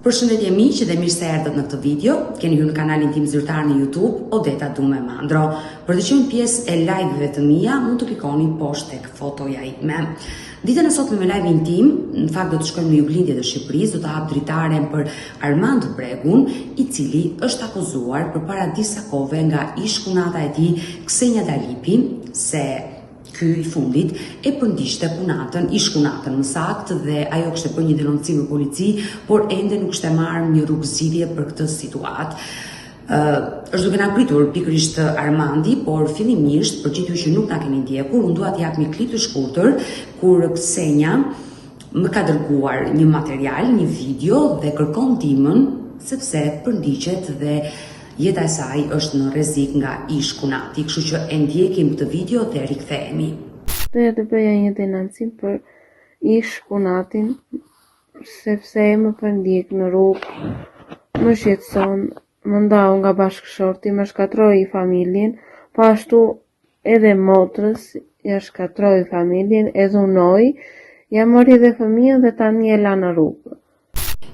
Përshëndetje miq dhe mirë se erdhët në këtë video. Keni hyrë në kanalin tim zyrtar në YouTube, Odeta Dume Mandro. Për të qenë pjesë e live-ve të mia, mund të klikoni poshtë tek fotoja ime. Ditën e sotme me live-in tim, në fakt do të shkojmë në Juglindje të Shqipërisë, do të hap dritaren për Armand Bregun, i cili është akuzuar përpara disa kohëve nga ish-punata e tij Ksenja Dalipi se ky i fundit e përndiqte ish-punatën më saktë dhe ajo kishte bërë një denoncim në polici, por ende nuk kishte marrë një rrugëzidhje për këtë situatë. Është duke na pritur pikërisht Armandi, por fillimisht, për gjithë ju që nuk na keni ndjekur, unë dua t'ju jap një klip të shkurtër kur Ksenja më ka dërguar një material, një video dhe kërkon ndihmën sepse përndiqet dhe jeta e saj është në rrezik nga ish-punati, kështu që e ndjekim këtë video dhe rikthehemi. Doja të bëja një denoncim për ish-punatin sepse më përndjek në rrugë, më shqetëson, më ndau nga bashkëshorti, më shkatroi familjen, po ashtu edhe motrës ja shkatroi familjen, e dhunoi, ja mori dhe fëmijën dhe tani e la në rrugë.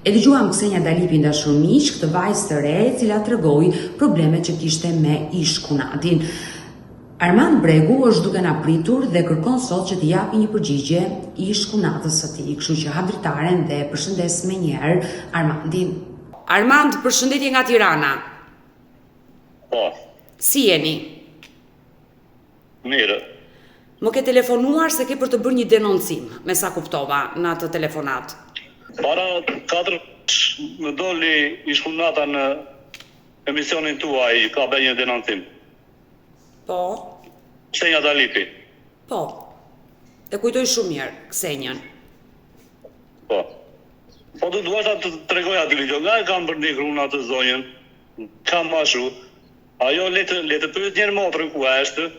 E dëgjuam Ksenja Dalipi dashur miq, këtë vajzë të re e cila tregoi problemet që kishte me ish-punatin. Armand Bregu është duke na pritur dhe kërkon sot që t'i japi një përgjigje ish-punatës së tij, kështu që hap dritaren dhe përshëndes menjëherë Armandin. Armand, përshëndetje nga Tirana. Po. Si jeni? Mirë. Më ke telefonuar se ke për të bërë një denoncim, me sa kuptova në atë telefonat. Para 4 më doli ish-punata në emisionin tuaj, ka bërë një denoncim. Po? Ksenja Dalipi. Po. E kujtoj shumë mirë, Ksenjën. Po. Po të duasha të tregoj aty ligjo, nga e kam përndikur unë atë zonjën, kam mashu, ajo le të pyet njerë motrën ku është.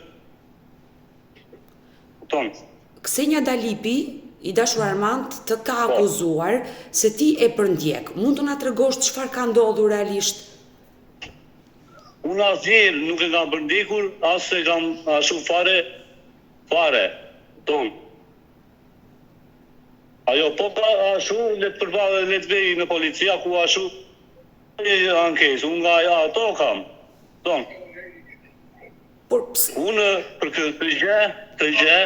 Ton. Ksenja Dalipi, i dashur Armand, të ka akuzuar se ti e përndjek. Mund të na tregosh çfarë ka ndodhur realisht? Unë asnjë nuk e kam përndjekur, as se kam ashtu fare. Ton. Ajo po ashtu le të vej në policia ku ashtu ankesë, unë nga ato kam. Ton. Por unë për këtë gjë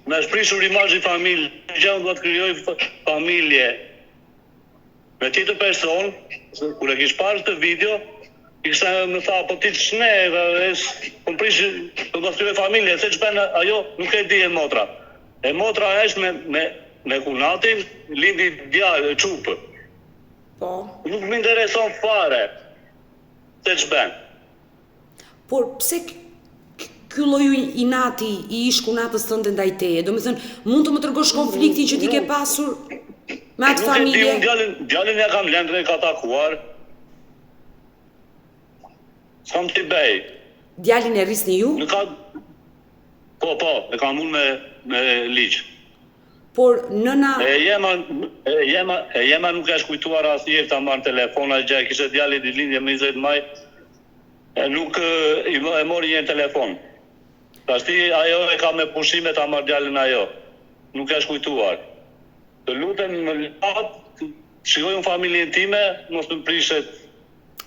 me shprishur imazhi familje, gjë unë do të krijoj familje me tjetër person, kur e kish parë këtë video, i kishte më tha, po ti ç'ne, po prish do të krijoj familje, se ç'bën ajo, nuk e di e motra. E motra është me kunatin, lindi djalë, çupë. Po. Nuk më intereson fare se ç'bën. Por pse ky lloj inati i ish-punatës tënde ndaj teje? Domethënë, mund të më tregosh konfliktin që ti ke pasur me atë familje? Nuk e di, djalin ja kam lënë dhe ka takuar. S'kam t'i bëj. Djalin e rrisni ju? Po, e kam unë me ligj. Por nëna... E jema nuk e shkujtuar asnjëherë ta marrë telefon, gjë, kishte djalit i lindje me 20 maj, nuk e mori një telefon. Tashti ajo e ka me pushime ta marrë djalin ajo. Nuk e shkujtuar. Të lutem më latë, shikojnë familjen time, mos më prishet.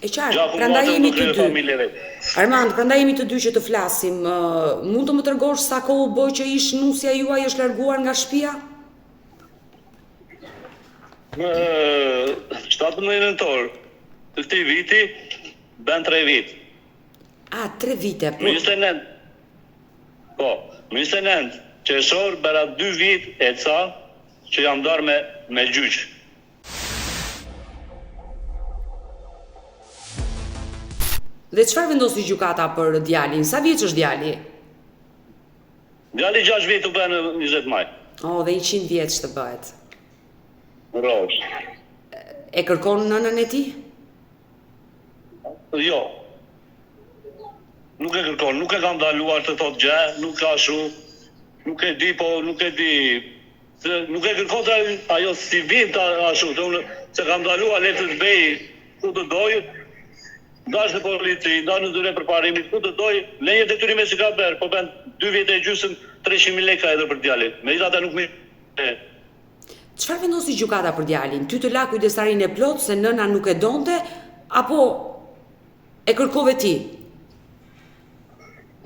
E qartë, prandaj jemi të dy. Armand, prandaj jemi të dy që të flasim. Mund të më tregosh sa kohë u bë që ish nusja juaj është larguar nga shtëpia? 17 nëntor të këtij viti bën 3 vit. 3 vite. Më 29. Po, më 29 qershor bëra 2 vit e ca që jam ndarë me gjyq. Dhe çfarë vendosi gjykata për djalin? Sa vjeç është djali? Djali 6 vjet u bën në 20 maj. Dhe 100 vjeç të bëhet. Rrosh. E kërkon nënën e tij? Jo. Nuk e kërkon, nuk e kam ndaluar të thotë gjë, nuk ka shu, nuk e di, nuk e di. Nuk e kërkon ajo si vit ashtu, se kam ndaluar le të bëj ku të doj, dash në polici, dash në zyre përparimit, ku të doj, lenje detyrime që ka bërë, po bën 2 vjet e gjysmë 300.000 lekë edhe për djalin. Megjithatë nuk më Çfarë vendosi gjykata për djalin? Ty të la kujdestarinë e plot se nëna nuk e donte apo e kërkove ti?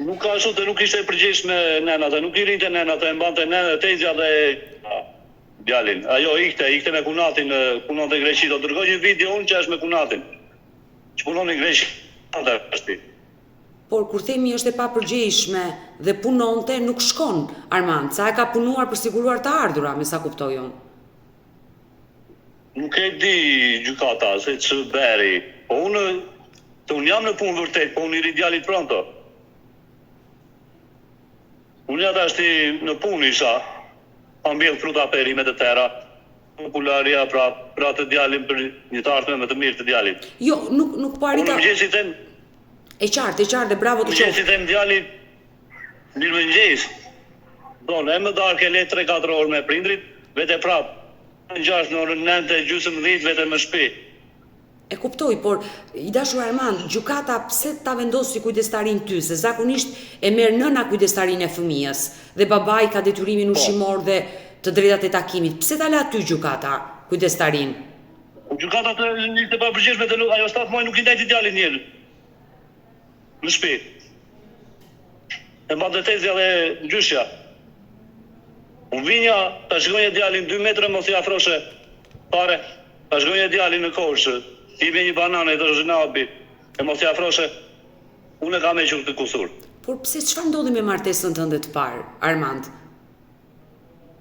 Nuk ka ashtu të nuk ishte e përgjegjshme nëna, të nuk I rinte nëna, të e mbante nëna, tezja dhe djalin. Ajo ikte me kunatin, punon te Greqi, do dërgoj një video unë që është me kunatin. Që punon në Greqi, është. Por kur themi është e papërgjegjshme dhe punonte, nuk shkon Armand, sa e ka punuar për siguruar të ardhura, me sa kuptoj unë. Nuk e di gjykata se që beri, po unë jam në punë vërtet, po unë I ri djalit pronto. Unë jata është në punë isha, pa mbjell fruta perime të tëra, popularia pra të djalin për një të ardhme më të mirë të djalit. Jo, nuk po arrita. Unë mëgjesi tem, E qartë, bravo të qoftë. mëgjesi tem djalit, mirë mëgjes. Donë, e më darke le 3-4 orë me prindrit, vete prapë. Në 6 në orën 9:30 vete më shpi. E kuptoj, por I dashur Armand, gjykata pse ta vendosi kujdestarin ty, se zakonisht e merr nëna kujdestarinë e fëmijës dhe babai ka detyrimin ushqimor dhe të drejtat e takimit. Pse ta la ty gjykata kujdestarin? Gjykata të papërgjegjshme të ajo 7 muaj nuk I ndajti djalin njëri. Në shtëpi. E mbante tezja dhe gjyshja. Unë vinja, ta shkonja djalin 2 metra mos I afroshe pare, ta shkonja djalin në koshë, I me një banane të rëzhinabi, e mos I afroshe, unë e kam e qërë të kusur. Por pse çfarë ndodhi me martesën tënde të parë, Armand?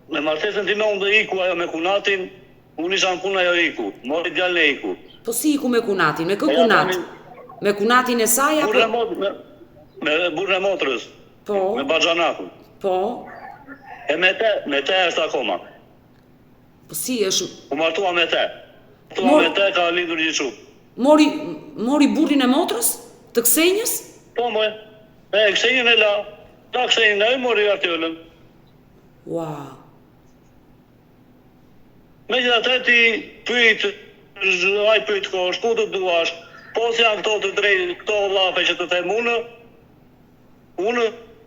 Me martesën time unë dhe iku ajo me kunatin, unë isha në punë ajo iku, mori djalin e iku. Po si iku me kunatin? Me kë kunat? Me kunatin e saj apo? Me burrën e motrës, Po, me baxhanakun. po. E me te është akoma. Po si është? U martua me te. Me te ka lindur një çup. Mori burrin e motrës? Të Ksenjës? Po më. Ksenjën e la. Ta Ksenjën e mori artiollën. Wow. Megjithatë ti pyet, ai pyet kosh, ku të duash? Po si janë këto të drejtë, këto llafe që të them unë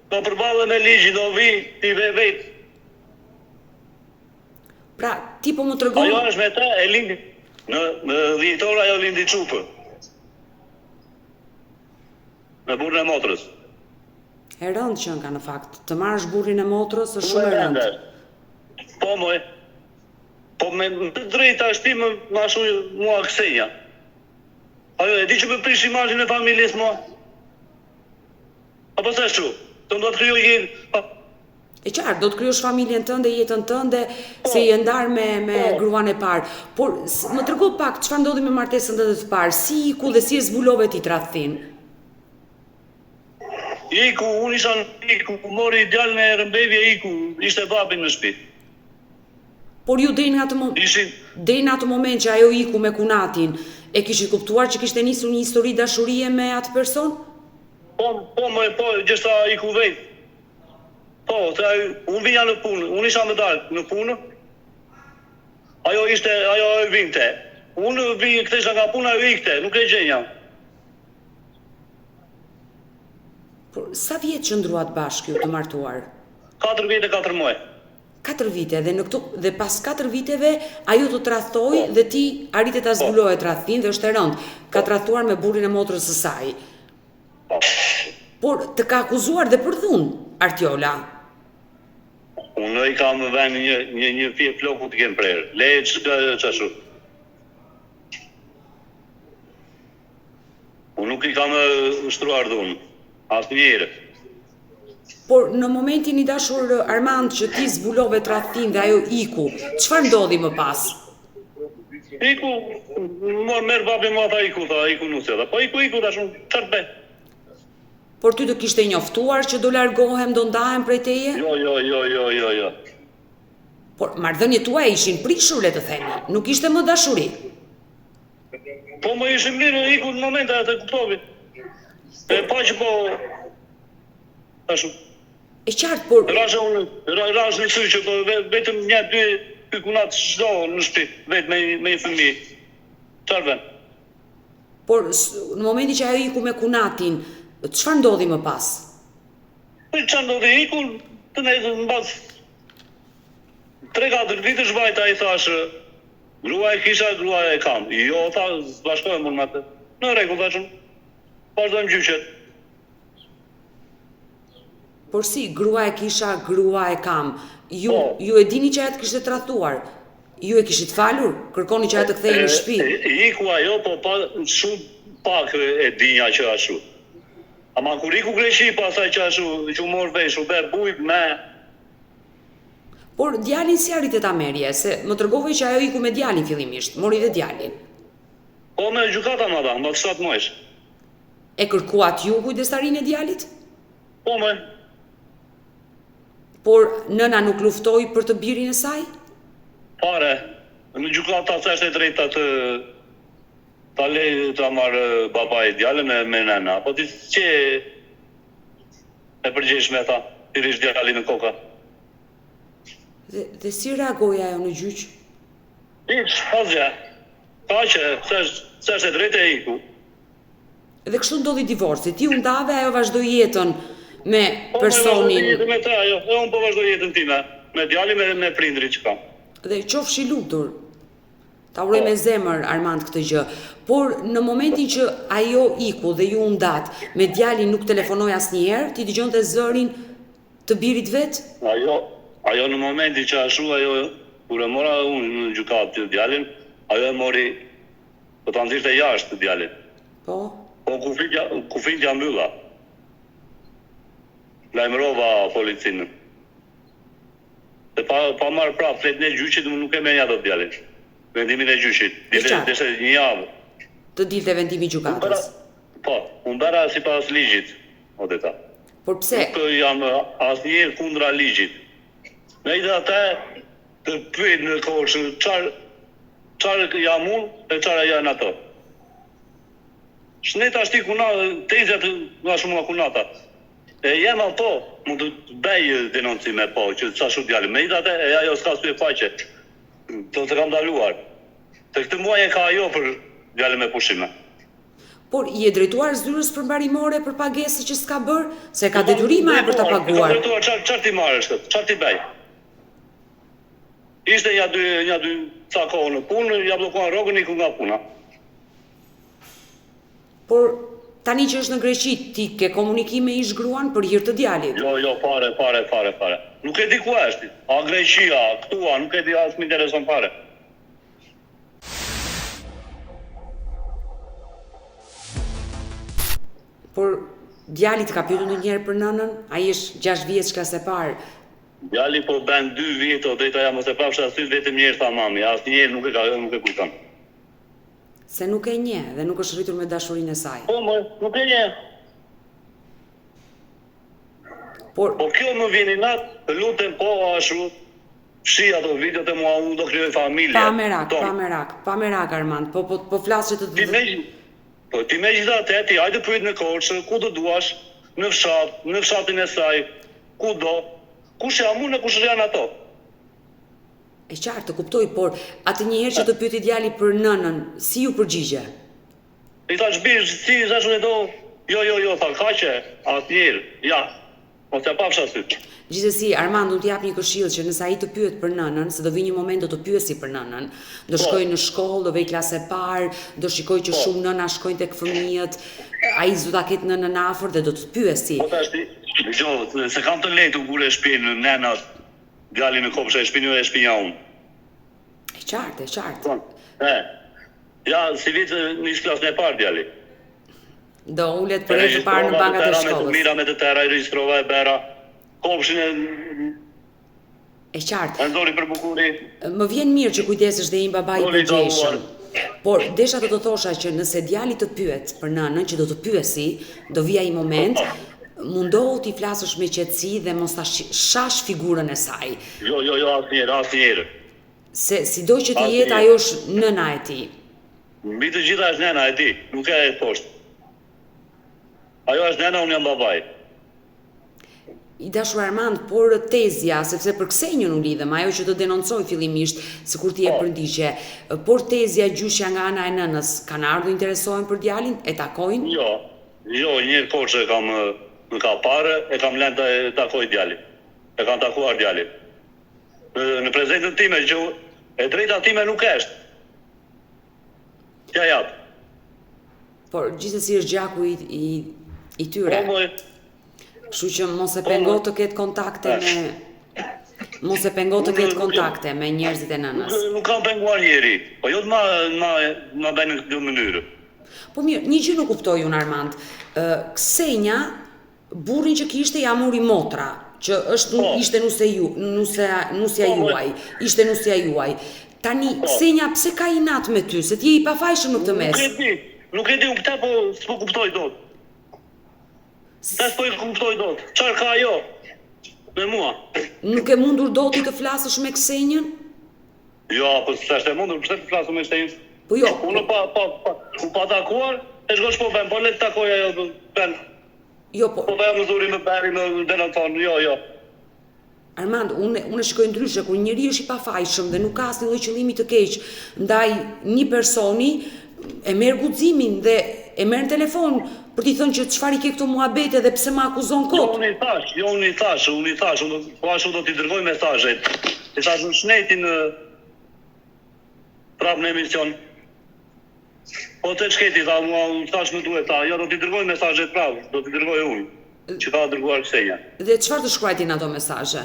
do përballem me ligjin, do vi ti vet. Pra, ti po më tregon. Ajo është me te, e lindi. Në dhjetor ajo lindi çupë. Me burrin e motrës. E rëndë që ka në fakt. Të marrësh burrin e motrës është shumë e rëndë. Po moj. Po me të drejta është ti më ashu mua Ksenja. Ajo e di që më prish imazhin e familjes mua. Apo sa shu? Të do të krijoj jetë. E qartë, do të krijosh familjen tënde, jetën tënde, se je ndar me gruan e parë. Por më trego pak çfarë ndodhi me martesën tënde të parë, si iku dhe si e zbulove ti tradhtin? Iku, unë isha në iku, mori djalin e rëmbevje iku, ishte babin në shtëpi. Por ju deri në atë moment që ajo iku me kunatin, e kishit kuptuar që kishte nisur një histori dashurie me atë person? Po, gjitha iku vetë. Po, unë vinja në punë, unë isha më dalë në punë, ajo vinte. Unë kthesha nga puna, ajo ikte, nuk e gjenja. Por sa vjet qëndruat bashkë ju të martuar? 4 vite, 4 muaj. 4 vite dhe pas 4 viteve ajo të tradhtoi dhe ti arrite ta zbuloje tradhtin dhe është e rëndë. Ka tradhtuar me burrin e motrës së saj. Por të ka akuzuar dhe për dhunë, Artiola. Unë I kam vënë një fje floku të kemë prerë. Leje qashu. Unë nuk I kam shtruar dhunë. Asë njëre. Por në momentin I dashur Armand që ti zbulove tradhtin dhe ajo iku, çfarë ndodhi më pas? Iku, merë babi mua tha iku nusja. Po iku dashun, çfarë bëj? Por ty të kishte njoftuar që do largohem, do ndahem prej teje? Jo. Por marrëdhëniet tuaja ishin prishur, le të themi, nuk ishte më dashuri. Po më ishim mirë iku në momente atë kuptovi. E pa që po ashtu. E qartë, por rash një sy që po vetëm 1-2 kunat çdo në shtëpi, vetë me një fëmijë. Çfarë bën? Por në momentin që ajo iku me kunatin, çfarë ndodhi më pas? Çfarë ndodhi iku? Të ne mbas 3-4 vite shvajta i thash, grua e kisha, grua e kam. Jo, tha, bashkojmë unë me atë. Në rregull, thashëm, vazhdojmë gjyqet. Por si, grua e kisha, grua e kam. Ju e dini që ajo të kishte tradhtuar. Ju e kishit falur? Kërkoni që ajo të kthehej në shtëpi. Iku ajo, po shumë pak e dinja që ashtu. Ama kur iku Greqi, pasaj që ashtu, që u morë vesh, u bërë bujt me... Por djalin si arritet ta merje, se më tregove që ajo iku me djalin fillimisht, mori dhe djalin. Po me gjukata më dha, më 7 muajsh. E kërkuat ju kujdestarinë e djalit? Po me. Por nëna nuk luftoi për të birin e saj? Pare, në gjukata të është e drejta të ta lej të marrë baba e djalën me nëna. Po ti që e përgjesh me ta, ti rish djalin në koka. Dhe si reagoi ajo në gjyq? Hiç, asgjë. Ka që, se është e drejtë e iku. Dhe kështu ndodhi divorci, ti u ndave, ajo vazhdoi jetën me personin. Po, me ta, ajo, e unë po vazhdoj jetën time, me djalin me prindrit që kam. Dhe qofshi lutur. Ta uroj me zemër Armand këtë gjë. Por në momentin që ajo iku dhe ju ndat, me djalin nuk telefonoi asnjëherë, ti dëgjonte zërin të birit vet? Ajo në momentin që ashtu ajo kur e mora unë në gjykatë të djalin, ajo e mori po ta nxirte jashtë të djalin. Po. Po kufin t'ja mbylla. Lajmërova policinë. Dhe pa marrë prapë, fletën e gjyqit nuk e menja të djalin. Vendimin e gjyqit. Dese një javë. Të dilte vendimi gjykatës. Po, unë bëra sipas ligjit, Odeta. Por pse? Nuk jam asnjëherë kundra ligjit. Me i dhe atë të pyet në koshë, qarë jam unë e qarë janë ato. Shneta shti kuna, tezjat nga shumë nga kunata. E jem ato, mund të bej denoncime po, që sa shu djali. Me i dhe atë, e ajo s'ka su e faqe. Të kam daluar. Të këtë muaj e ka ajo për djali me pushime. Por i e drejtuar zyrës përmbarimore për pagesë që s'ka bërë, se ka detyrima e për ta paguar. Ka drejtuar qarë ti marrë shtë, qarë ti bej. Ishte një dy ca kohë në punë, ja blokuan rrogën iku nga puna. Por tani që është në Greqi, ti ke komunikime ish gruan për hir të djalit? Jo, fare. Nuk e di ku është. A Greqia, këtua, nuk e di as më intereson fare. Por djalit ka pyetur ndonjëherë për nënën? Ai është 6 vjeç klasë e parë. Djali po bën 2 vjet, drejta ja mos e pafsha sy vetëm një herë tha mami, asnjëherë nuk e kujton. Se nuk e njeh dhe nuk është rritur me dashurinë e saj. Po, nuk e njeh. Po kjo më vjen i nat, të lutem po ashtu. Shi ato videot e mua unë do krijoj familje. Pa merak Armand, po flas që ti me gjithatë ti hajde pyet në Korçë, ku do duash, në fshatin e saj, kudo. Kush jam unë, kush janë ato? E qartë, kuptoj, por atë njëherë që të pyeti djali për nënën, si ju përgjigje? I thash bish, si zashun e do, jo, tha, kaqe, asnjëherë, ja, mos e pafsha sy. Gjithsesi, Armand, unë t'jap një këshill që nëse ai të pyet për nënën, se do vi një moment do të pyesi për nënën, do shkojë në shkollë, do vej klasë e parë, do shikoj që shumë nëna shkojnë tek fëmijët, ai s'do ta ketë nënën afër dhe do të pyesi. Po tash dëgjoj, se kam të lehtë kur e shpin nënat, djali në kopshë e shpinju e shpinja unë. E qartë. Ja, si vitë nis klasën e parë djali. Do ulet për herë të parë në bankat e shkollës. Mira me të tëra, i registrova e bera, kopshin e qartë. E ndori për bukuri. Më vjen mirë që kujdesesh dhe një baba i përgjegjshëm. Por desha të thosha që nëse djali të pyet për nënën që do të pyesi, do vija një moment, mundohu t'i flasësh me qetësi dhe mos ta shash figurën e saj. Jo, asnjëherë. Se sido që të jetë ajo është nëna e tij. Mbi të gjitha është nëna e tij, nuk e poshtë. Ajo është nëna, unë jam babai. I dashur Armand, por tezja, sepse për Ksenjën u lidhem, ajo që të denoncoj fillimisht, sikur ti e përndigje, por tezja gjyqja nga ana e nënës, kanë ardhur interesohen për djalin, e takojnë? Jo, një Korçë më ka parë, e kam lënë të takoj djalin. E kam takuar djalin. në prezentën time që e drejta time nuk është. Ja jap. Por gjithsesi është gjaku i tyre. Po, moj. Kështu që mos e pengo të ketë kontakte me njerëzit e nënës. Nuk kam penguar njeri, po jo të ma bëjnë në këtë mënyrë. Po mirë, një gjë nuk kuptoj unë Armand. Ksenja, burrin që kishte ja mori motra, që ishte nusja juaj, ishte nusja juaj. Tani, Ksenja, pse ka inat me ty, se ti je i pafajshëm në këtë mes? Nuk e di unë këta, po s'po kuptoj dot. Ta s'po i kuptoj dot. Çfarë ka ajo me mua? Nuk e mundur doti të flasësh me Ksenjën? Jo, po s'është e mundur, pse të flasë me Ksenjën? Po jo. Unë pa takuar, e shkosh po bën, po le të takoj ajo bën. Jo, po. Po bëjmë zuri me beri me telefon, jo. Armand, unë shikoj ndryshe, kur njëri është i pafajshëm dhe nuk ka asnjë lloj qëllimi të keq ndaj një personi, e merr guximin dhe e merr në telefon për t'i thënë që çfarë i ke këto muhabete dhe pse më akuzon kot. Unë i thash, po ashtu do t'i dërgoj mesazhet. I thash në shnetin prap në emision. Po të shketi, tha, mua thash më duhet, tha, jo do t'i dërgoj mesazhet prap, do t'i dërgoj unë, që ka dërguar Ksenja. Dhe çfarë të shkruajtin ato mesazhe?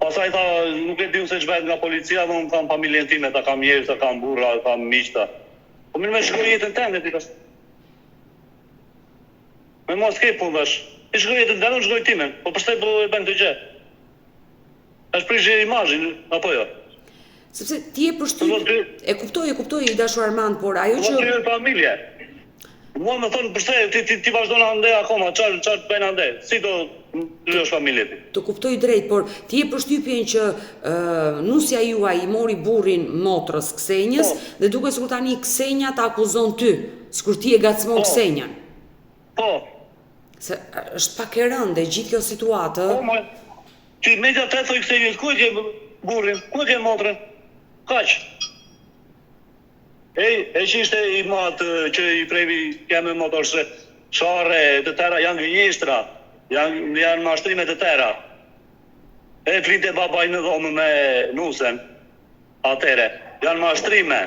Pastaj tha, nuk e di se ç'bëhet nga policia, dhe unë kam familjen time, ta kam njerëz, ta kam burra, kam miqta. Po mirë me shkoj jetën tënde ti tash. Me mos ke punë bash. Ti shkoj jetën tënde, unë shkoj timen. Po pse po e bën këtë gjë? Është prishje imazhin apo jo? Sepse ti e përshtyp. E kuptoj i dashur Armand, por ajo që ti je familje. Mua më thon pse ti vazhdon ande akoma, çfarë bën ande? Si do lësh familjen ti? Të kuptoj drejt, por ti e përshtypjen që nusja juaj i mori burrin motrës Ksenjës dhe duket sikur tani Ksenja ta akuzon ty, sikur ti e gacmon Ksenjën. Po. Se është pak e rëndë gjithë kjo situatë. Po, ti media të thoi Ksenjës, ku e ke burrin, ku e ke motrën? Kaq. E që ishte i matë që i previ keme motor se share të tëra janë gënjeshtra, janë mashtrime të tëra. E flinte babaj në dhomë me nusen, atere, janë mashtrime.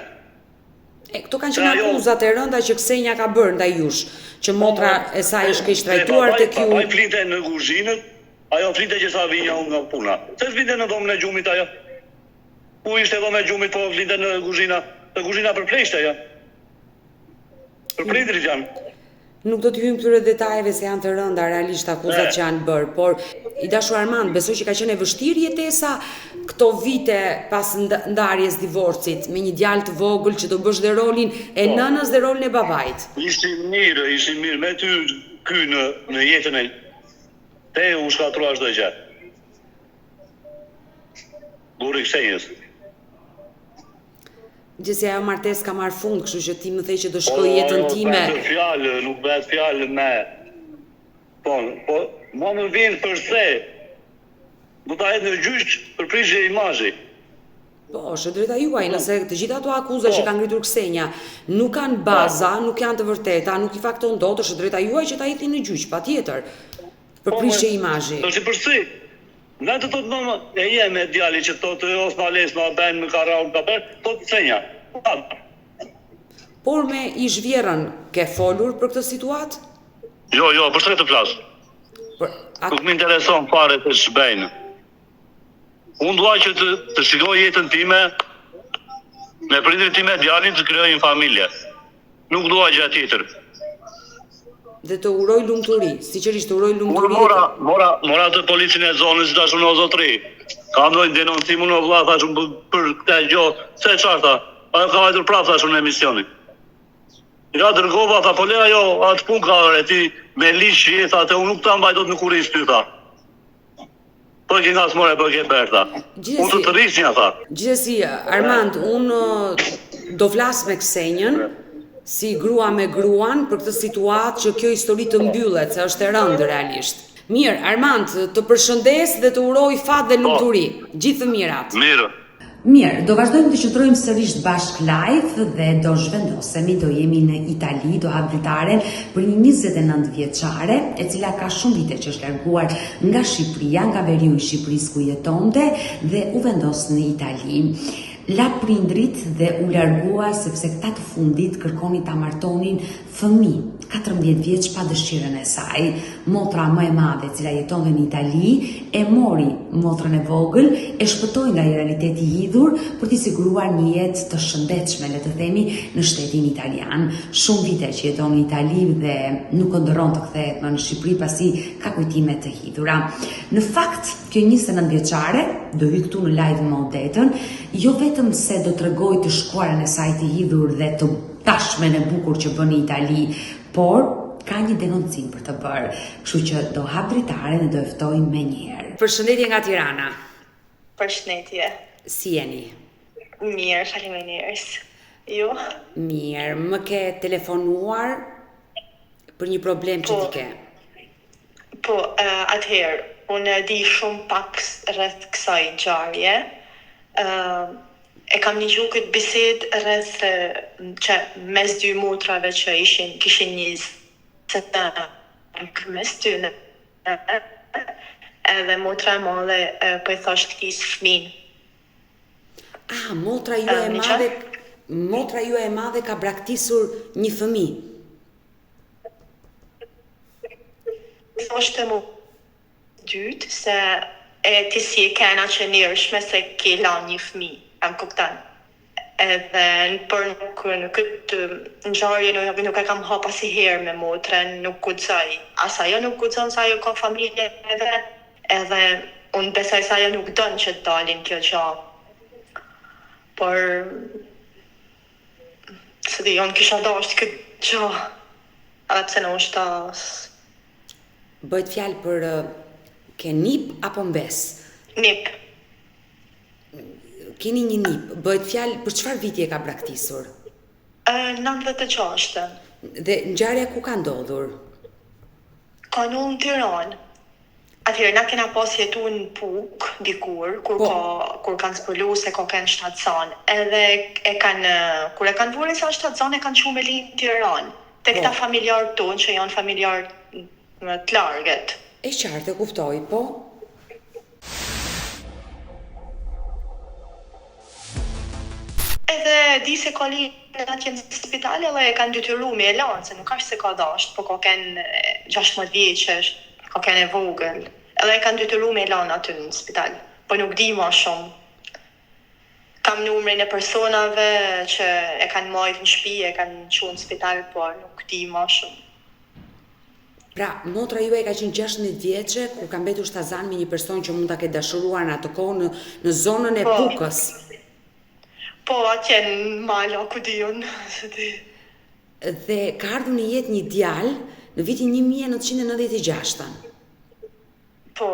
Këto kanë qenë akuzat e rënda që Ksenja ka bërë ndaj jush, që motra e saj është keq trajtuar tek ju. Babaj flinte në kuzhinët, ajo flinte që sa vinja unë nga puna. Se s'vinte në dhomën e gjumit ajo? Ku ishte dhomën e gjumit, po flinte në kuzhina? Të kuzhina për pleshte, ja. Për prindrit janë. Nuk do t'hyjmë këtyre detajeve se janë të rënda realisht akuzat që janë bërë, por i dashur Armand, besoj që ka qenë e vështirë jetesa këto vite pas ndarjes divorcit me një djalë të vogël që do bësh dhe rolin e nënës dhe rolin e babait. Ishim mirë me ty ky në jetën e te u shkatrua çdo gjë. Burri Ksenjës. Gjithsesi ajo martesë ka marrë fund, kështu që ti më the që do shkoj jetën time. Nuk bëhet fjalë me. Po, mua më vjen përse do ta hedh në gjyq për prishje imazhi. Po, është drejta juaj, nëse të gjitha ato akuza që ka ngritur Ksenja nuk kanë baza, nuk janë të vërteta, nuk i fakton dot, është drejta juaj që ta hedhni në gjyq, patjetër. Për prishje imazhi. Është përse nga të thotë mama, e jeme djali që thotë os ma les ma ben më karraun ka bërë, thotë Ksenja. Por me ish vjerën, ke folur për këtë situatë? Jo, përse të flasë? Nuk më intereson fare të shbejnë. Unë dua që të shikoj jetën time, me prindrit time djalin të krijojnë familje. Nuk dua gjë tjetër. Dhe të uroj lumturi, sinqerisht të uroj lumturi. Mora të policin e zonës tash unë o zotri. Kam ndonjë denoncim unë o vlla tash për këtë gjë, se çfarë tha? Ajo ka vajtur prapë tash në emisionin. Ja dërgova tha po le ajo atë punë ka ti me liç jeta atë unë nuk ta mbaj dot në kurriz ty tha. Po që nga smore po që bërta. Unë të rrisnja tha. Gjithsesi Armand, unë do flas me Ksenjën si grua me gruan për këtë situatë që kjo histori të mbyllet, se është e rëndë realisht. Mirë, Armand, të përshëndes dhe të uroj fat dhe lumturi. Gjithë të mirat. Mirë. Mirë, do vazhdojmë të qëndrojmë sërish bashk live dhe do zhvendosemi, do jemi në Itali, do hap dritaren për një 29 vjeçare, e cila ka shumë vite që është larguar nga Shqipëria, nga veriu i Shqipërisë ku jetonte dhe u vendos në Itali. La prindrit dhe u largua sepse këta të fundit kërkonin ta martonin fëmijë 14 vjeç pa dëshirën e saj. Motra më e madhe, e cila jetonte në Itali, e mori motrën e vogël, e shpëtoi nga një realitet i hidhur për t'i siguruar një jetë të shëndetshme, le të themi, në shtetin italian. Shumë vite që jeton në Itali dhe nuk ëndërron të kthehet më në Shqipëri pasi ka kujtime të hidhura. Në fakt, kjo 29 vjeçare do hyj këtu në live më odetën, jo vetëm se do t'rregoj të shkuarën e saj të hidhur dhe të tashmen e bukur që bën në Itali, por ka një denoncim për të bërë, kështu që do hap dritaren dhe do e ftoj menjëherë. Përshëndetje nga Tirana. Përshëndetje. Si jeni? Mirë, faleminderit. Ju? Mirë, më ke telefonuar për një problem që ti ke? Po, atëherë, unë di shumë pak rreth kësaj ngjarje. E kam një këtë bisedë rreth që mes dy motrave që kishin 20 mes tyne. Edhe motra e madhe po I thash këtij fëmin. Motra ju e madhe ka braktisur një fëmijë. Thoshte mu dytë se ti si e kena që njershme se ke lanë një fëmijë. Kam kuptan. Edhe në këtë ngjarje nuk e kam hap asnjëherë me motrën, nuk guxoj. As ajo nuk guxon se ajo ka familje e vet, edhe unë besoj se ajo nuk don që të dalin kjo gjë. Por se di, unë kisha dashur këtë gjë. Edhe pse në është Bëhet fjalë për ke nip apo mbes? Nip. Keni një nip, bëhet fjalë për çfarë viti e ka braktisur? 96. Dhe ngjarja ku ka ndodhur? Ka ndodhur në Tiranë. Atëherë, na kena pas jetu në Puk, dikur, kur kanë spërlu se ka kanë shtatësan. Edhe kur e kanë vurë sa shtatësan, e kanë qumë me linë në Tiranë. Te këta familjarë tonë, që janë familjarë të largët. E qartë, e kuftoj, po? Edhe di se ka linë atje në spital, edhe e kanë detyru me e lanë, se nuk ashtë se ka dasht, po ka kanë 16 vjeqesh, ka kanë e vogël. Edhe e kanë detyru me e lanë aty në spital, po nuk di ma shumë. Kam numrin e personave që e kanë majtë në shtëpi, e kanë qenë në spital, po nuk di ma shumë. Pra, motra juaj ka qenë 16 vjeçe, kur ka mbetur shtazan me një person që mund ta ketë dashuruar në atë kohë në zonën e Pukës. Po, atje në Mala, ku di unë. Dhe ka ardhur në jetë një djalë në vitin 1996. Po.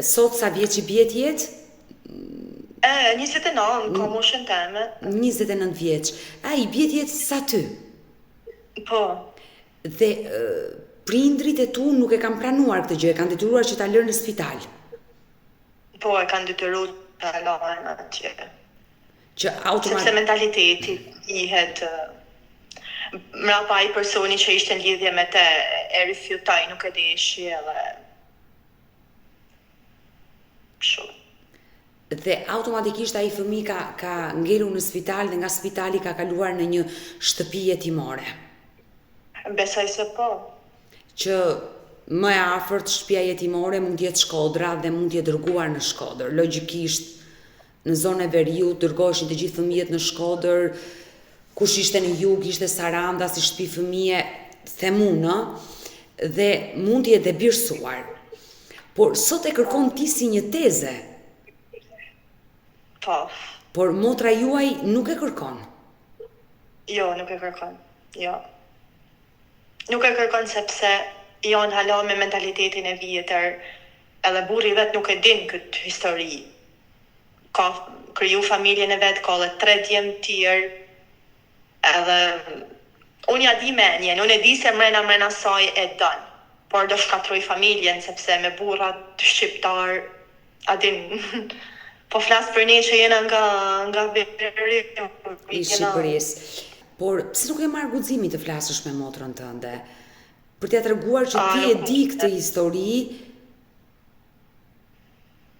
Sot sa vjeç I bie jetë? 29, ka moshën teme. 29 vjeç. I bie jetë sa ty? Po. Dhe prindrit e tu nuk e kanë pranuar këtë gjë, e kanë detyruar që ta lërë në spital. Po, e kanë detyruar ta lërë atje. Sepse mentaliteti ihet mrapa I personi që ishte në lidhje me te e rifjutaj, nuk e deshi edhe shumë. Dhe automatikisht ai fëmijë ka ngelur në spital dhe nga spitali ka kaluar në një shtëpi jetimore. Besoj se po. Që më e afërt shtëpia jetimore mund të jetë Shkodra dhe mund të jetë dërguar në Shkodër. Logjikisht në zonën e veriut dërgoheshin të gjithë fëmijët në Shkodër, kush ishte në jug ishte Saranda si shtëpi fëmije, themunë, dhe mund të jetë dhe birësuar. Por sot e kërkon ti si një teze. Po. Por motra juaj nuk e kërkon. Jo, nuk e kërkon. Jo. Nuk e kërkon sepse janë hala me mentalitetin e vjetër, edhe burri vet nuk e din këtë histori. Ka kriju familjen e vet, ka dhe 3 djemë tjerë, edhe unë ja di menjen, unë e di se mrena saj e dënë, por do shkatroj familjen, sepse me burrat shqiptar, a din, Po flas për ne që jena nga veri I Shqipërisë. Por pse nuk e marr guximin të flasësh me motrën tënde? Për t'ia treguar që ti e di këtë histori.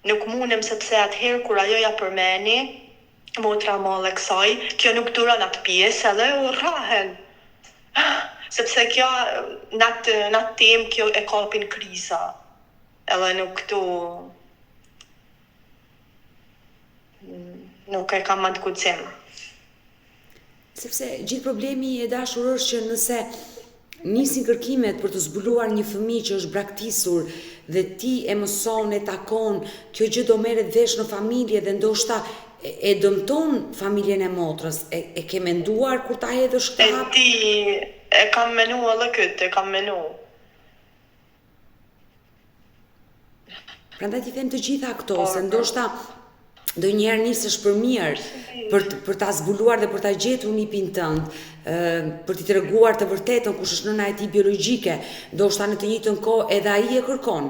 Nuk mundem sepse atëherë kur ajo ja përmeni, motra molle kësaj, kjo nuk duron atë pjesë edhe u rrahen. Sepse kjo në temë kjo e kapin kriza. Edhe nuk e kam atë guxim. Sepse gjithë problemi i dashur është që nëse nisin kërkimet për të zbuluar një fëmijë që është braktisur dhe ti e mëson, e takon, kjo gjë do merret vesh në familje dhe ndoshta e dëmton familjen e motrës. E ke menduar kur ta hedhësh këtë hap? E kam menuar edhe këtë, e kam menuar. Prandaj ti them të gjitha këto, se ndoshta ndonjëherë nisesh për mirë për ta zbuluar dhe për ta gjetur nipin tënd, për t'i treguar të vërtetën kush është nëna e tij biologjike, ndoshta në të njëjtën kohë edhe ai e kërkon.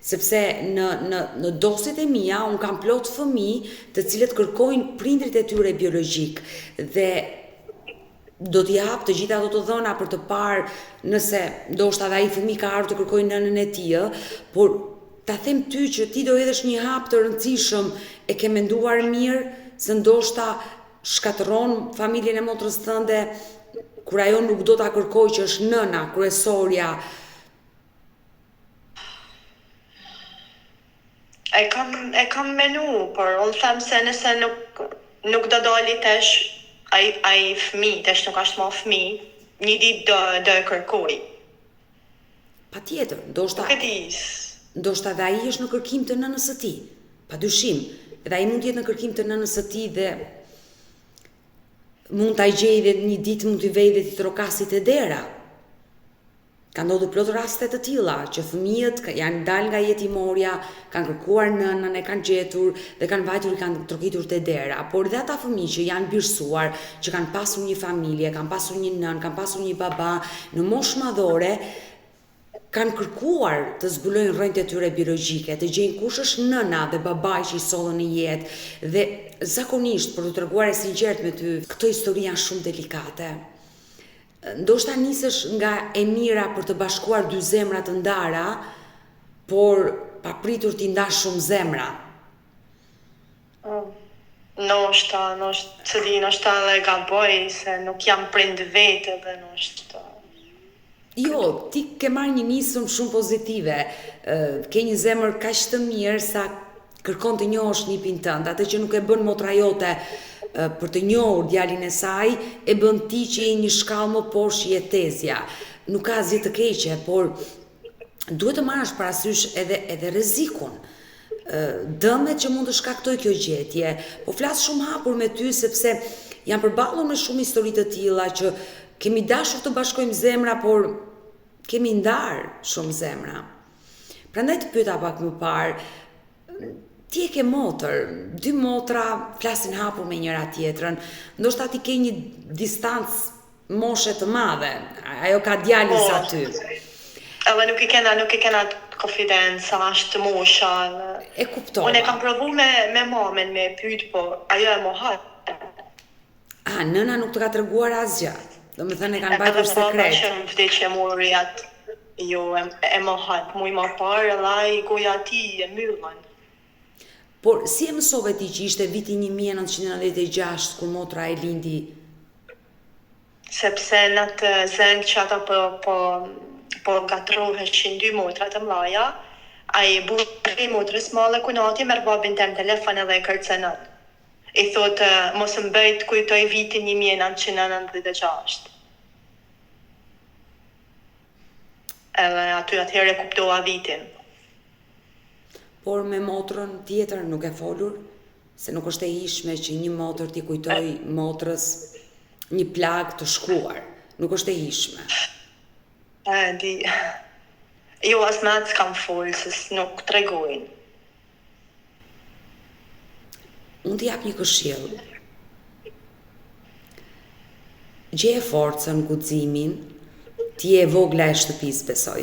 Sepse në dosjet e mia un kam plot fëmijë të cilët kërkojnë prindrit e tyre biologjik dhe do t'i jap të gjitha ato të dhëna për të parë nëse ndoshta edhe ai fëmijë ka ardhur të kërkojë nënën e tij, por ta them ty që ti do hedhësh një hap të rëndësishëm, e ke menduar mirë se ndoshta shkatërron familjen e motrës tënde kur ajo nuk do ta kërkojë që është nëna, kryesorja. E kam menu, por unë them se nëse nuk do dali tash ai fëmijë, tash nuk është më fëmijë, një ditë do e kërkoj. Patjetër, ndoshta dhe ai është në kërkim të nënës së tij, padyshim. Dhe ai mund të jetë në kërkim të nënës së tij dhe mund ta gjejë dhe një ditë mund t'i vejë dhe t'i trokasit e dera. Ka ndodhur plot raste të tilla që fëmijët janë dalë nga jetimorja, kanë kërkuar nënën, e kanë gjetur dhe kanë vajtur i kanë trokitur te dera. Por dhe ata fëmijë që janë birësuar, që kanë pasur një familje, kanë pasur një nën, kanë pasur një baba në moshë madhore, kanë kërkuar të zbulojnë rrënjët e tyre biologjike, të gjejnë kush është nëna dhe babai që i sollën në jetë dhe zakonisht për të treguar e sinqert me ty, këto histori janë shumë delikate. Ndoshta nisesh nga e mira për të bashkuar dy zemra të ndara, por papritur t'i ndash shumë zemra. Ndoshta edhe gaboj se nuk jam prind vetë dhe ndoshta. Jo, ti ke marrë një nisëm shumë pozitive, ke një zemër kaq të mirë sa kërkon të njohësh nipin tënd, atë që nuk e bën motra jote për të njohur djalin e saj, e bën ti që je një shkallë më poshtë jetesja. Nuk ka asgjë të keqe, por duhet të marrësh parasysh edhe rrezikun. Dëmet që mund të shkaktojë kjo gjetje. Po flas shumë hapur me ty sepse jam përballur me shumë histori të tilla që kemi dashur të bashkojmë zemra, por kemi ndarë shumë zemra. Prandaj të pyeta pak më parë, ti e ke motër, dy motra flasin hapur me njëra tjetrën, ndoshta ti ke një distancë moshe të madhe, ajo ka djalin sa ty. Edhe nuk i kena konfidenca, është mosha. E kuptova. Unë e kam provu me mamën me pyet, po ajo e mohat. Nëna nuk të ka treguar asgjë. Do me thënë e kanë bajtur sekret. Edhe më vdekje muri atë, jo, e mohat, muj më parë, dhe i goja ti e myllën. Por si e mësove ti që ishte viti 1996 kur motra e lindi? Sepse në të zëngë që ata po gatroheshin dy motra të mlaja, a i burri motrës male kunati merë babin tem telefon edhe e kërcenët. I thotë, mos më bëjt kujtoj vitin 1996. Edhe atëherë e kuptova vitin. Por me motrën tjetër nuk e folur, se nuk është e ishme që një motër t'i kujtoj motrës një plag të shkuar. Nuk është e ishme. Di. Jo, as me atë s'kam folë, se nuk tregojnë. Unë t'i jap një këshill. Gjeje forcën, guximin, ti e vogla e shtëpisë besoj.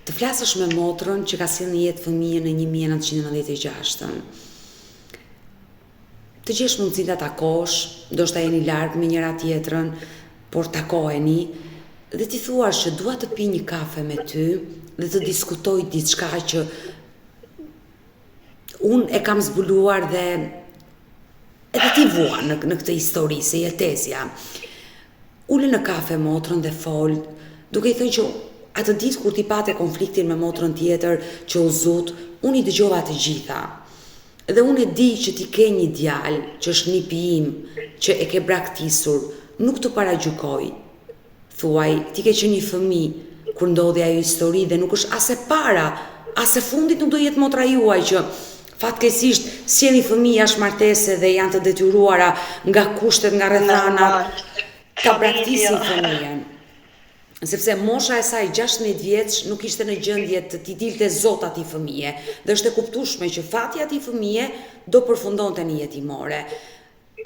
të flasësh me motrën që ka sjellë në jetë fëmijën në 1996. Të gjesh mundësinë ta takosh, ndoshta jeni larg me njëra tjetrën, por takoheni dhe ti thuash që dua të pi një kafe me ty dhe të diskutoj diçka që unë e kam zbuluar dhe edhe ti vua në këtë histori se jetesja. Ule në kafe motrën dhe fol, duke i thënë që atë ditë kur ti pate konfliktin me motrën tjetër që u zut, unë i dëgjova të gjitha. Dhe unë e di që ti ke një djalë që është nipi im, që e ke braktisur, nuk të paragjykoj. Thuaj, ti ke qenë një fëmijë kur ndodhi ajo histori dhe nuk është as e para, as e fundit nuk do jetë motra juaj që fatkeqësisht sjellni fëmijë jashtë martese dhe janë të detyruara nga kushtet, nga rrethanat, ta braktisin fëmijën. Sepse mosha e saj 16 vjeç nuk ishte në gjendje të t'i dilte zot atij fëmije, dhe është e kuptueshme që fati atij fëmije do përfundonte në jetimore.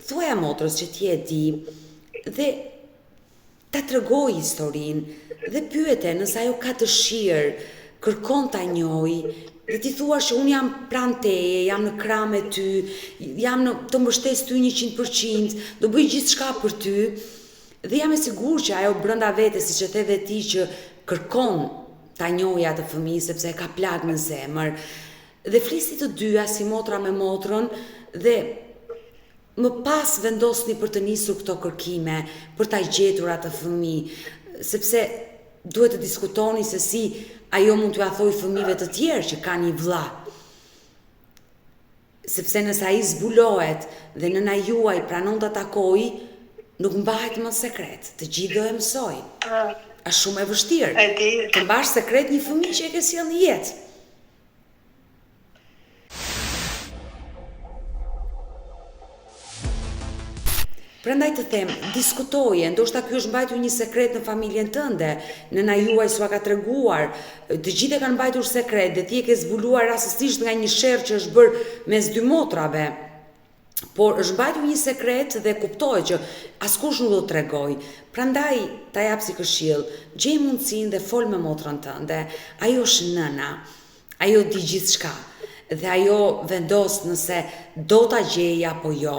Thuaja motrës që ti e di dhe ta tregoj historinë dhe pyete nëse ajo ka dëshirë, kërkon ta njohë, dhe ti thua që unë jam pranë teje, jam në krah me ty, jam të mbështes ty 100%, do bëj gjithçka për ty. Dhe jam e sigur që ajo brenda vete, siç e the dhe ti, që kërkon ta njohë atë fëmijë sepse e ka plagë në zemër. Dhe flisi të dyja si motra me motrën dhe më pas vendosni për të nisur këto kërkime, për ta gjetur atë fëmijë, sepse duhet të diskutoni se si ajo mund t'ua thojë fëmijëve të tjerë që kanë një vëlla. Sepse nëse ai zbulohet dhe nëna juaj pranon ta takojë, nuk mbahet më sekret, të gjithë do e mësojnë. Është shumë e vështirë. Të mbash sekret një fëmijë që e ke sjellë në jetë. Prandaj të them, diskutoje, ndoshta ky është mbajtur një sekret në familjen tënde, nëna juaj s'ua ka treguar, të gjithë e kanë mbajtur sekret dhe ti e ke zbuluar rastësisht nga një sherr që është bërë mes dy motrave. Por është mbajtur një sekret dhe kuptohet që askush nuk do të tregoj. Prandaj ta jap si këshill, gjej mundësinë dhe fol me motrën tënde. Ajo është nëna. Ajo di gjithçka. Dhe ajo vendos nëse do ta gjejë apo jo.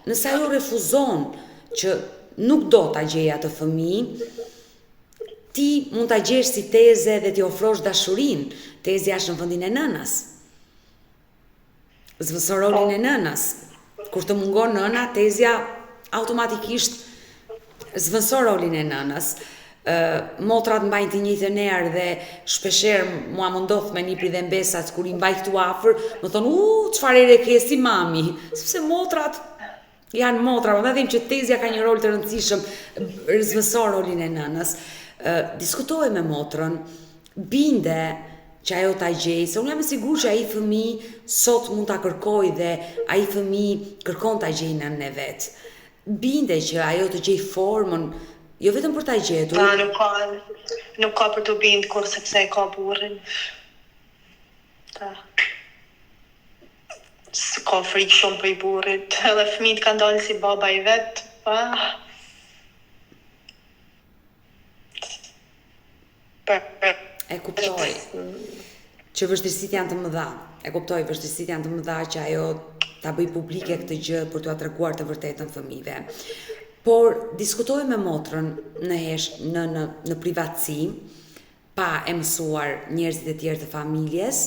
Nëse ajo refuzon që nuk do ta gjejë atë fëmijë, ti mund ta gjesh si teze dhe ti ofrosh dashurinë. Tezja është në vendin e nënës. Zvëson rolin e nënës. Kur të mungon nëna, tezja automatikisht zvëson rolin e nënës. Motrat mbajnë të njëjtën erë dhe shpeshherë mua më ndodh me nipri dhe mbesat kur i mbaj këtu afër, më thonë, çfarë ere ke si mami, sepse motrat janë motra, prandaj them që tezja ka një rol të rëndësishëm, zvëson rolin e nënës. Diskutoje me motrën, binde që ajo ta gjej, se unë jam e sigurt që ai fëmijë sot mund ta kërkoj dhe ai fëmijë kërkon ta gjejë nënën e vet. Binde që ajo të gjej formën, jo vetëm për ta gjetur. Nuk ka për të bindë kur sepse e ka burrin. S'ka frikë shumë për i burrit, edhe fëmijët kanë dalë si baba i vet. E kuptoj që vështirësitë janë të mëdha. E kuptoj vështirësitë janë të mëdha që ajo ta bëj publike këtë gjë për t'ua treguar të vërtetën fëmijëve. Por diskutoj me motrën në privatësi, pa e mësuar njerëzit e tjerë të familjes.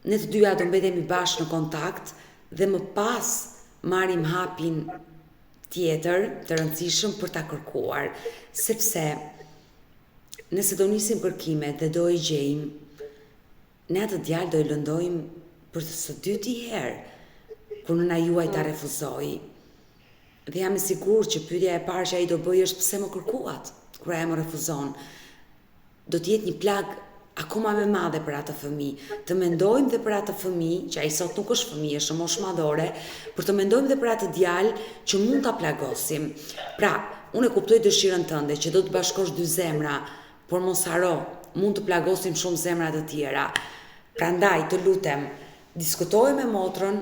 Ne të dyja do mbetemi bashkë në kontakt dhe më pas marrim hapin tjetër të rëndësishëm për ta kërkuar, sepse nëse do nisim kërkimet dhe do e gjejmë, ne atë djalë do e lëndojmë për së dyti herë, kur nëna juaj ta refuzoi. Dhe jam e sigurt që pyetja e parë që ai do bëjë është pse më kërkuat, kur ai më refuzon. Do të jetë një plag akoma më madhe për atë fëmijë. Të mendojmë dhe për atë fëmijë, që ai sot nuk është fëmijë, është moshë madhore, por të mendojmë dhe për atë djalë që mund ta plagosim. Pra, unë e kuptoj dëshirën tënde që do të bashkosh dy zemra, por mos haro, mund të plagosim shumë zemra të tjera. Prandaj, të lutem, diskutoj me motrën,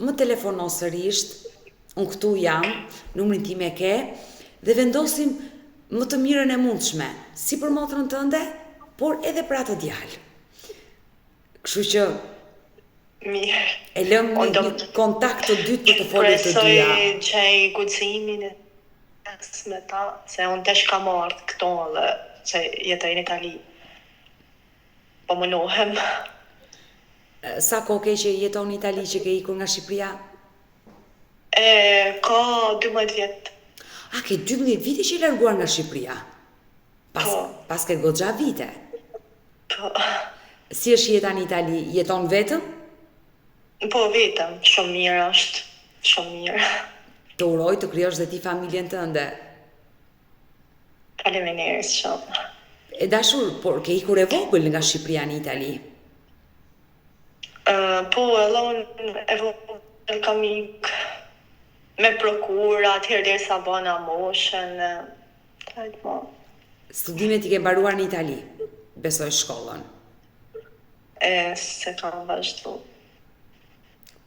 më telefono sërish, unë këtu jam, numrin tim e ke, dhe vendosim më të mirën e mundshme, si për motrën tënde, por edhe për atë djalë. Kështu që Mirë. e lëm një kontakt të dytë për të folur të dyja. Presoj gjej guximin me ta, se unë tesh kam ardhur këto dhe se jetoj në Itali. Po munohem. Sa kohë ke që jeton në Itali që ke ikur nga Shqipëria? Ka 12 vjet. A, ke 12 vite që i larguar nga Shqipëria? Pas ke goxha vite? Po. Si është jeta në Itali? Jeton vetëm? Po vetëm, shumë mirë është. Shumë mirë. Të uroj të krijosh dhe ti familjen tënde. Faleminderit shumë. E dashur, por ke ikur e vogël nga Shqipëria në Itali? Po, edhe unë e vogël kam ik me prokura, atëherë derisa bona moshën. Studimet i ke mbaruar në Itali? Besoj shkollën. Se kam vazhdu.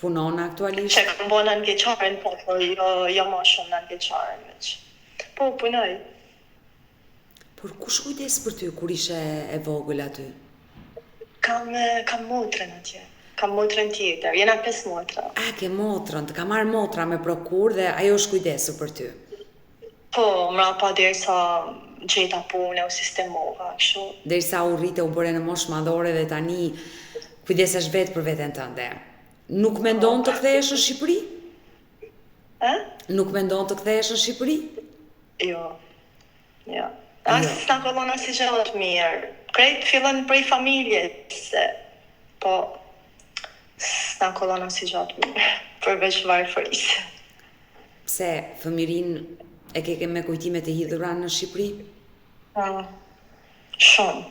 Punon aktualisht? Që kam bona në vjeqaren, po jo ma shumë në vjeqaren. Po, punoj. Por kush kujdes për ty kur ishe e vogël aty? Kam motrën atje. Kam motrën tjetër. Jena 5 motra. A, ke motrën, të ka marrë motra me prokur dhe ajo është kujdesu për ty? Po, mrapa derisa gjeta punë u sistemova, kështu. Derisa u rrite u bëre në moshë madhore dhe tani kujdesesh vetë për veten tënde. Nuk mendon të kthehesh në Shqipëri? Nuk mendon të kthehesh në Shqipëri? Jo. S'na kollon asnjë gjë të mirë. Krejt fillon prej familjes, po s'na kollon asnjë gjë të mirë, përveç varfërisë. Pse fëmirin e ke me kujtime të hidhura në Shqipëri? Shumë.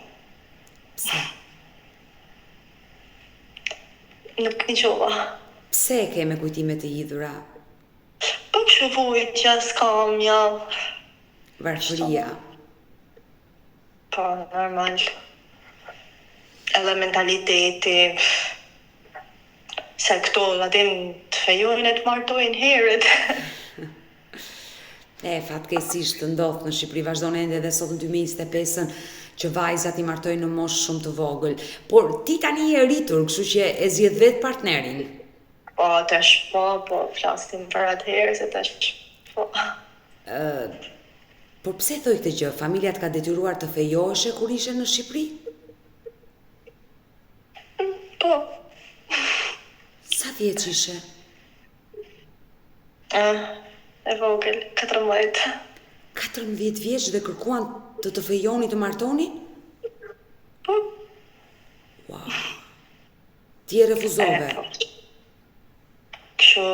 Pse? Nuk një qova. Pse ke me kujtime të hidhura? Po që vujtja, skamja. Varfëria. Po, normal. Edhe mentaliteti. Se këto latin të fejojnë e të martojnë herët. Fatkeqësisht ndodh në Shqipëri, vazhdon ende dhe sot në 2025-ën që vajzat i martojnë në moshë shumë të vogël. Por ti tani je rritur, kështu që e zgjedh vetë partnerin. Po, tash po, flasim për atëherë se tash po. Por pse thoj këtë gjë? Familja të ka detyruar të fejoheshe kur ishe në Shqipëri? Po. Sa vjeç ishe? E vogël, 14. 14 vjeç dhe kërkuan të fejoni të martoni? Po. Wow. Ti e refuzove? Kështu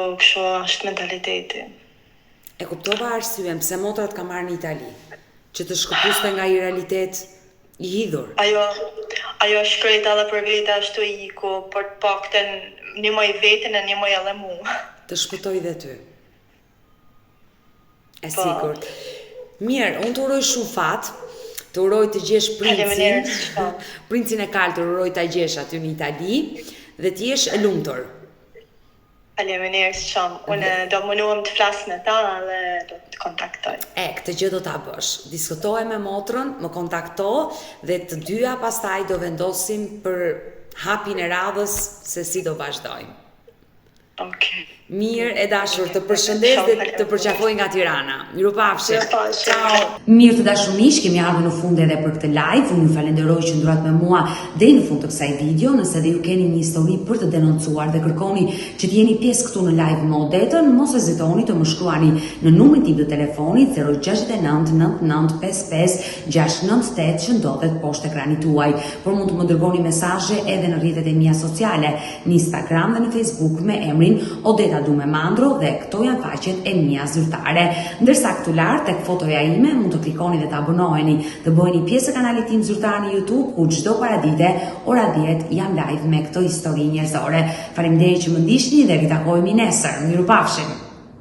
është mentaliteti. E kuptova arsyen pse motrat ka marrë në Itali, që të shkëpuste nga i realitet i hidhur. Ajo shkreta dhe për vete ashtu iku, për të paktën një moj vetën e një moj edhe mu. Të shpëtoj dhe ty. E sigurt. Mirë, unë të uroj shumë fat, të uroj të gjesh princin e kaltër, uroj të gjesh aty në Itali dhe të jesh e lumtur. Faleminderit shumë. Unë do mundohem të flas me ta dhe do të kontaktoj. Këtë gjë do ta bësh. Diskutoje me motrën, më kontakto dhe të dyja pastaj do vendosim për hapjen e radhës se si do vazhdojmë. Okej. Mirë e dashur, të përshëndes dhe të përqafoj nga Tirana. Mirupafshim. Ciao. Mirë të dashur miq, kemi ardhur në fund edhe për këtë live. Unë ju falenderoj që ndurat me mua deri në fund të kësaj video. Nëse dhe ju keni një histori për të denoncuar dhe kërkoni që të jeni pjesë këtu në live më odetën, mos hezitoni të më shkruani në numrin tim të telefonit 069 9955 698 që ndodhet poshtë ekranit tuaj. Por mund të më dërgoni mesazhe edhe në rrjetet e mia sociale, në Instagram dhe në Facebook me emrin Odeta Dume Mandro dhe këto janë faqet e mia zyrtare. Ndërsa këtu lart tek fotoja ime mund të klikoni dhe të abonoheni, të bëheni pjesë e kanalit tim zyrtar në YouTube ku çdo paradite ora 10 jam live me këto histori njerëzore. Faleminderit që më ndiqni dhe ritakohemi nesër. Mirupafshim.